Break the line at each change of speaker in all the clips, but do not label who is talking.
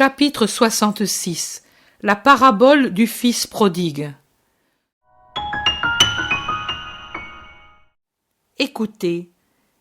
Chapitre 66. La parabole du fils prodigue. Écoutez,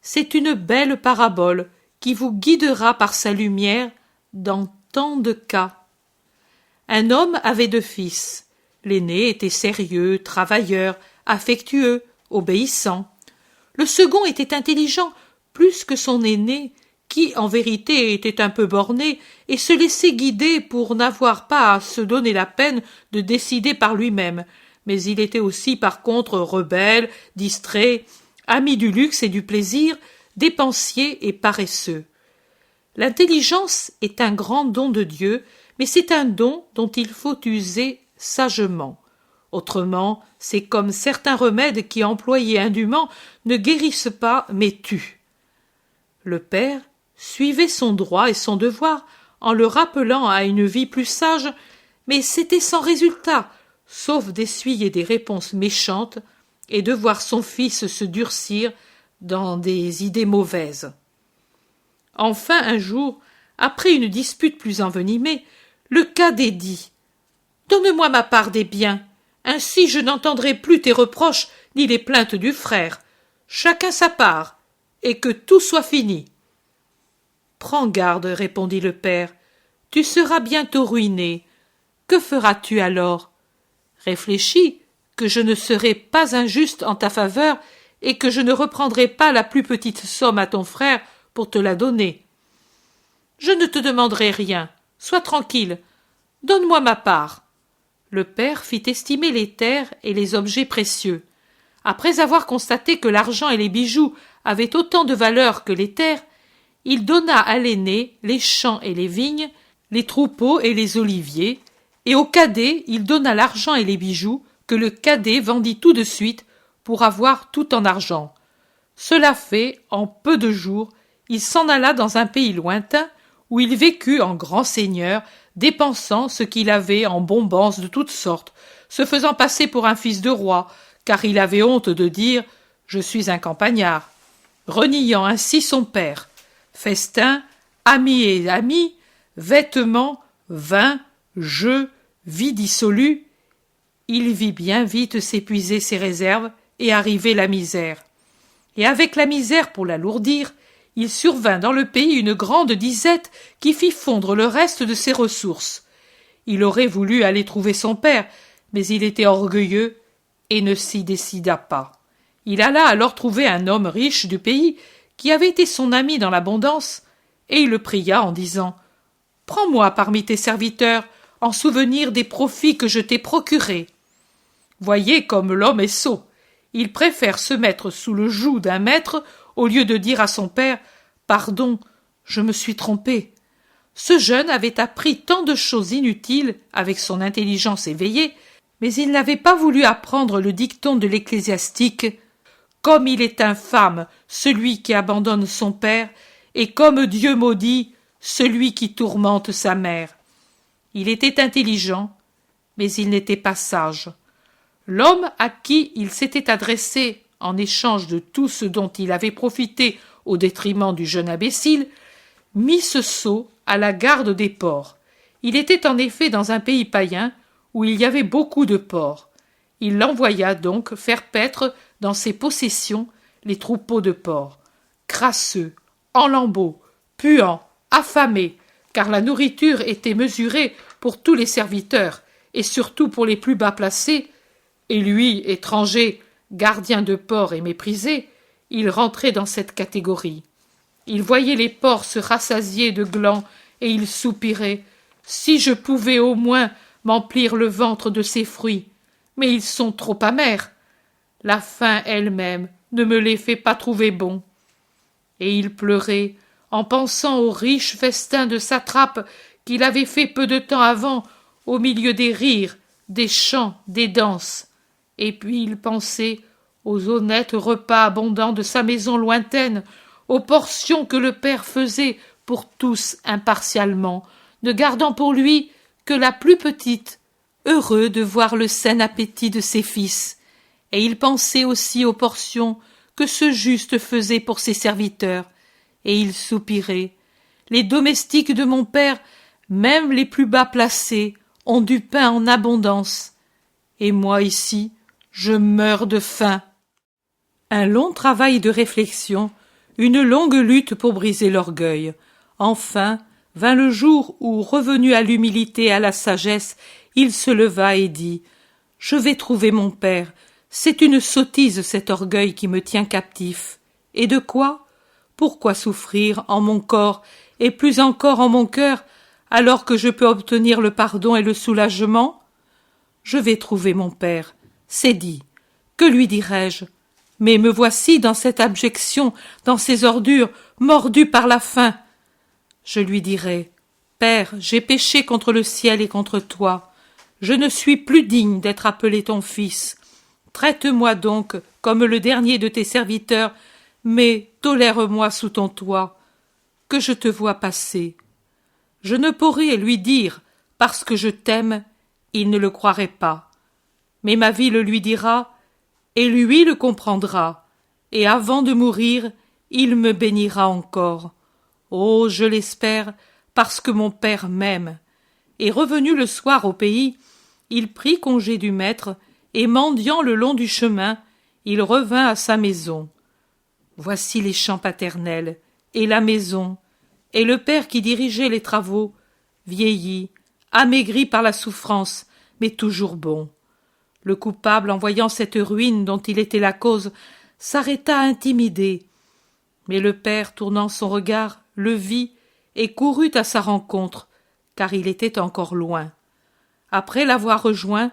c'est une belle parabole qui vous guidera par sa lumière dans tant de cas. Un homme avait 2 fils. L'aîné était sérieux, travailleur, affectueux, obéissant. Le second était intelligent plus que son aîné, qui, en vérité, était un peu borné et se laissait guider pour n'avoir pas à se donner la peine de décider par lui-même. Mais il était aussi, par contre, rebelle, distrait, ami du luxe et du plaisir, dépensier et paresseux. L'intelligence est un grand don de Dieu, mais c'est un don dont il faut user sagement. Autrement, c'est comme certains remèdes qui, employés indûment, ne guérissent pas mais tuent. Le père suivait son droit et son devoir en le rappelant à une vie plus sage, mais c'était sans résultat, sauf d'essuyer des réponses méchantes et de voir son fils se durcir dans des idées mauvaises. Enfin, un jour, après une dispute plus envenimée, le cadet dit « Donne-moi ma part des biens, ainsi je n'entendrai plus tes reproches ni les plaintes du frère. Chacun sa part, et que tout soit fini. » « Prends garde, répondit le père, tu seras bientôt ruiné. Que feras-tu alors? Réfléchis que je ne serai pas injuste en ta faveur et que je ne reprendrai pas la plus petite somme à ton frère pour te la donner. Je ne te demanderai rien, sois tranquille, donne-moi ma part. » Le père fit estimer les terres et les objets précieux. Après avoir constaté que l'argent et les bijoux avaient autant de valeur que les terres, il donna à l'aîné les champs et les vignes, les troupeaux et les oliviers, et au cadet il donna l'argent et les bijoux que le cadet vendit tout de suite pour avoir tout en argent. Cela fait, en peu de jours, il s'en alla dans un pays lointain où il vécut en grand seigneur, dépensant ce qu'il avait en bonbons de toutes sortes, se faisant passer pour un fils de roi, car il avait honte de dire « Je suis un campagnard », reniant ainsi son père. Festins, amis et amis, vêtements, vin, jeux, vie dissolue, il vit bien vite s'épuiser ses réserves et arriver la misère. Et avec la misère pour l'alourdir, il survint dans le pays une grande disette qui fit fondre le reste de ses ressources. Il aurait voulu aller trouver son père, mais il était orgueilleux et ne s'y décida pas. Il alla alors trouver un homme riche du pays qui avait été son ami dans l'abondance, et il le pria en disant « Prends-moi parmi tes serviteurs en souvenir des profits que je t'ai procurés. » Voyez comme l'homme est sot. Il préfère se mettre sous le joug d'un maître au lieu de dire à son père « Pardon, je me suis trompé. » Ce jeune avait appris tant de choses inutiles avec son intelligence éveillée, mais il n'avait pas voulu apprendre le dicton de l'ecclésiastique « Comme il est infâme celui qui abandonne son père, et comme Dieu maudit celui qui tourmente sa mère. » Il était intelligent, mais il n'était pas sage. L'homme à qui il s'était adressé en échange de tout ce dont il avait profité au détriment du jeune imbécile, mit ce sot à la garde des porcs. Il était en effet dans un pays païen où il y avait beaucoup de porcs. Il l'envoya donc faire paître dans ses possessions les troupeaux de porcs, crasseux, en lambeaux, puants, affamés, car la nourriture était mesurée pour tous les serviteurs, et surtout pour les plus bas placés, et lui, étranger, gardien de porcs et méprisé, il rentrait dans cette catégorie. Il voyait les porcs se rassasier de glands, et il soupirait « Si je pouvais au moins m'emplir le ventre de ces fruits, mais ils sont trop amers. La faim elle-même ne me les fait pas trouver bons. » Et il pleurait en pensant aux riches festins de satrapes qu'il avait fait peu de temps avant au milieu des rires, des chants, des danses. Et puis il pensait aux honnêtes repas abondants de sa maison lointaine, aux portions que le père faisait pour tous impartialement, ne gardant pour lui que la plus petite, heureux de voir le sain appétit de ses fils. Et il pensait aussi aux portions que ce juste faisait pour ses serviteurs, et il soupirait. Les domestiques de mon père Même les plus bas placés ont du pain en abondance. Et moi ici, je meurs de faim. » Un long travail de réflexion, une longue lutte pour briser l'orgueil. Enfin, vint le jour où, revenu à l'humilité et à la sagesse, il se leva et dit « Je vais trouver mon père. C'est une sottise cet orgueil qui me tient captif. Et de quoi ? Pourquoi souffrir en mon corps et plus encore en mon cœur, alors que je peux obtenir le pardon et le soulagement ? Je vais trouver mon père. C'est dit. Que lui dirai-je ? Mais me voici dans cette abjection, dans ces ordures, mordu par la faim. Je lui dirai « Père, j'ai péché contre le ciel et contre toi. Je ne suis plus digne d'être appelé ton fils. Traite-moi donc comme le dernier de tes serviteurs, mais tolère-moi sous ton toit, que je te vois passer. » Je ne pourrai lui dire « Parce que je t'aime », il ne le croirait pas. Mais ma vie le lui dira, et lui le comprendra, et avant de mourir, il me bénira encore. Oh, je l'espère, parce que mon père m'aime. Et revenu le soir au pays, il prit congé du maître, et mendiant le long du chemin, il revint à sa maison. Voici les champs paternels, et la maison, et le père qui dirigeait les travaux, vieilli, amaigri par la souffrance, mais toujours bon. Le coupable, en voyant cette ruine dont il était la cause, s'arrêta intimidé. Mais le père, tournant son regard, le vit et courut à sa rencontre, car il était encore loin. Après l'avoir rejoint,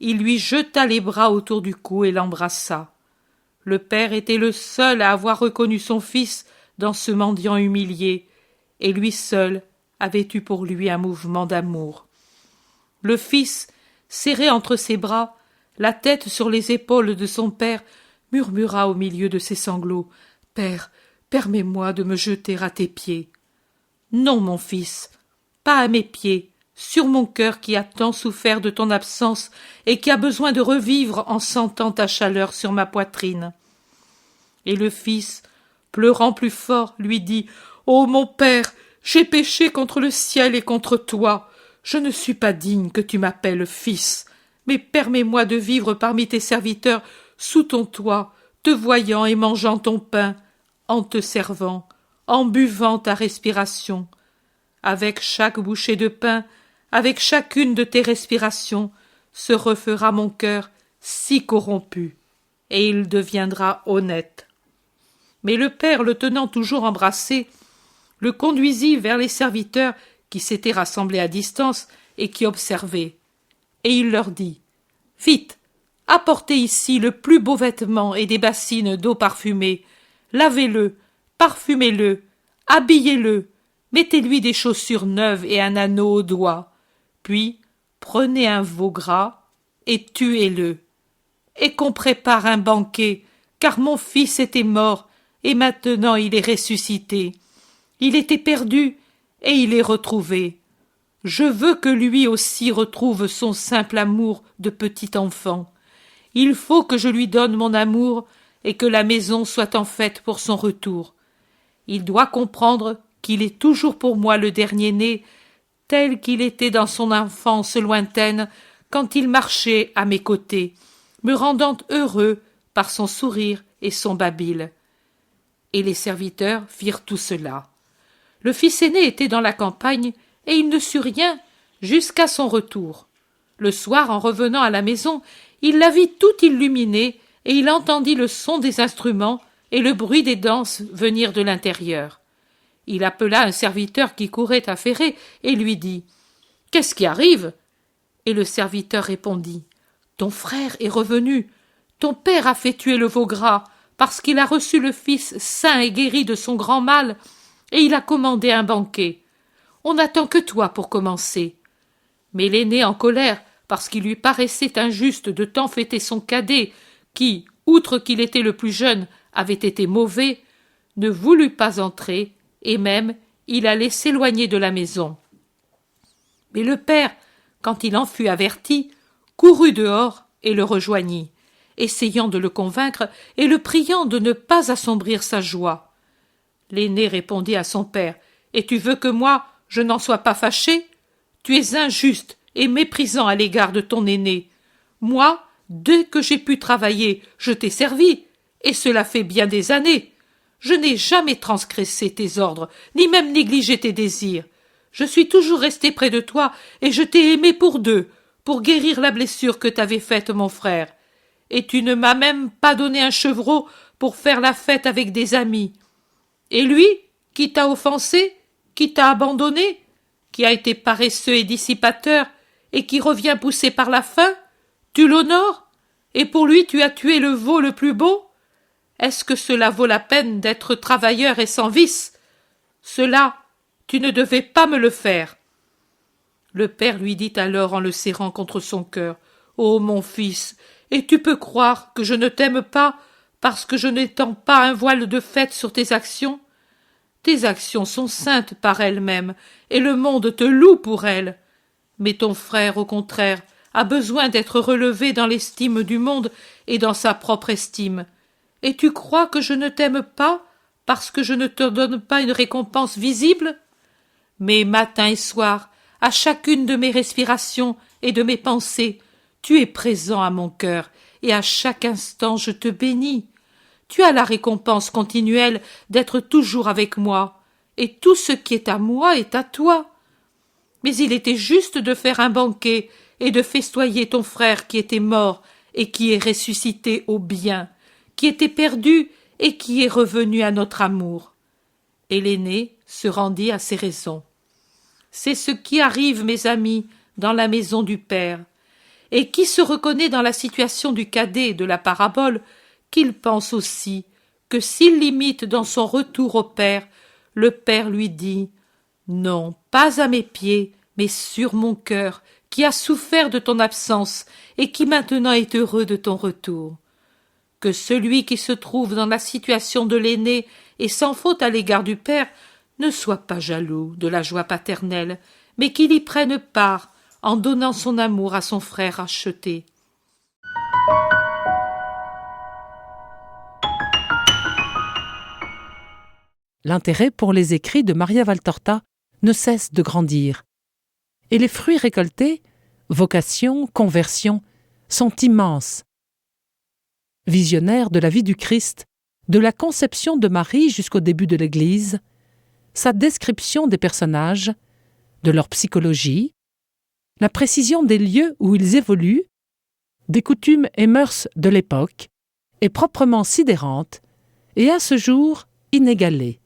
il lui jeta les bras autour du cou et l'embrassa. Le père était le seul à avoir reconnu son fils dans ce mendiant humilié, et lui seul avait eu pour lui un mouvement d'amour. Le fils, serré entre ses bras, la tête sur les épaules de son père, murmura au milieu de ses sanglots « Père, permets-moi de me jeter à tes pieds. »« Non, mon fils, pas à mes pieds, sur mon cœur qui a tant souffert de ton absence et qui a besoin de revivre en sentant ta chaleur sur ma poitrine. » Et le fils, pleurant plus fort, lui dit « Ô mon père, j'ai péché contre le ciel et contre toi. Je ne suis pas digne que tu m'appelles fils. Mais permets-moi de vivre parmi tes serviteurs, sous ton toit, te voyant et mangeant ton pain, en te servant, en buvant ta respiration. Avec chaque bouchée de pain, avec chacune de tes respirations, se refera mon cœur si corrompu, et il deviendra honnête. » Mais le père, le tenant toujours embrassé, le conduisit vers les serviteurs qui s'étaient rassemblés à distance et qui observaient. Et il leur dit « Vite, apportez ici le plus beau vêtement et des bassines d'eau parfumée. Lavez-le, parfumez-le, habillez-le, mettez-lui des chaussures neuves et un anneau au doigt. Puis prenez un veau gras et tuez-le. Et qu'on prépare un banquet, car mon fils était mort et maintenant il est ressuscité. Il était perdu et il est retrouvé. Je veux que lui aussi retrouve son simple amour de petit enfant. Il faut que je lui donne mon amour et que la maison soit en fête pour son retour. Il doit comprendre qu'il est toujours pour moi le dernier-né, tel qu'il était dans son enfance lointaine quand il marchait à mes côtés, me rendant heureux par son sourire et son babil. » Et les serviteurs firent tout cela. Le fils aîné était dans la campagne, et il ne sut rien jusqu'à son retour. Le soir, en revenant à la maison, il la vit toute illuminée, et il entendit le son des instruments et le bruit des danses venir de l'intérieur. Il appela un serviteur qui courait affairé et lui dit « Qu'est-ce qui arrive ?» Et le serviteur répondit « Ton frère est revenu. Ton père a fait tuer le veau gras parce qu'il a reçu le fils sain et guéri de son grand mal, et il a commandé un banquet. On n'attend que toi pour commencer. » Mais l'aîné, en colère, parce qu'il lui paraissait injuste de tant fêter son cadet, qui, outre qu'il était le plus jeune, avait été mauvais, ne voulut pas entrer, et même il allait s'éloigner de la maison. Mais le père, quand il en fut averti, courut dehors et le rejoignit, essayant de le convaincre et le priant de ne pas assombrir sa joie. L'aîné répondit à son père « Et tu veux que moi, je n'en sois pas fâché. Tu es injuste et méprisant à l'égard de ton aîné. Moi, dès que j'ai pu travailler, je t'ai servi, et cela fait bien des années. Je n'ai jamais transgressé tes ordres, ni même négligé tes désirs. Je suis toujours resté près de toi, et je t'ai aimé pour deux, pour guérir la blessure que t'avait faite mon frère. Et tu ne m'as même pas donné un chevreau pour faire la fête avec des amis. Et lui, qui t'a offensé, qui t'a abandonné, qui a été paresseux et dissipateur, et qui revient poussé par la faim, tu l'honores, et pour lui tu as tué le veau le plus beau? Est-ce que cela vaut la peine d'être travailleur et sans vice? Cela, tu ne devais pas me le faire. Le père lui dit alors en le serrant contre son cœur, « Ô mon fils, et tu peux croire que je ne t'aime pas parce que je n'étends pas un voile de fait sur tes actions? Tes actions sont saintes par elles-mêmes, et le monde te loue pour elles. Mais ton frère, au contraire, a besoin d'être relevé dans l'estime du monde et dans sa propre estime. Et tu crois que je ne t'aime pas parce que je ne te donne pas une récompense visible? Mais matin et soir, à chacune de mes respirations et de mes pensées, tu es présent à mon cœur, et à chaque instant je te bénis. Tu as la récompense continuelle d'être toujours avec moi, et tout ce qui est à moi est à toi. Mais il était juste de faire un banquet et de festoyer ton frère qui était mort et qui est ressuscité au bien, qui était perdu et qui est revenu à notre amour. » Et l'aîné se rendit à ses raisons. C'est ce qui arrive, mes amis, dans la maison du Père. Et qui se reconnaît dans la situation du cadet de la parabole, qu'il pense aussi que s'il l'imite dans son retour au Père, le Père lui dit « Non, pas à mes pieds, mais sur mon cœur, qui a souffert de ton absence et qui maintenant est heureux de ton retour. » Que celui qui se trouve dans la situation de l'aîné et sans faute à l'égard du Père ne soit pas jaloux de la joie paternelle, mais qu'il y prenne part en donnant son amour à son frère racheté.
L'intérêt pour les écrits de Maria Valtorta ne cesse de grandir. Et les fruits récoltés, vocation, conversion, sont immenses. Visionnaire de la vie du Christ, de la conception de Marie jusqu'au début de l'Église, sa description des personnages, de leur psychologie, la précision des lieux où ils évoluent, des coutumes et mœurs de l'époque, est proprement sidérante et à ce jour inégalée.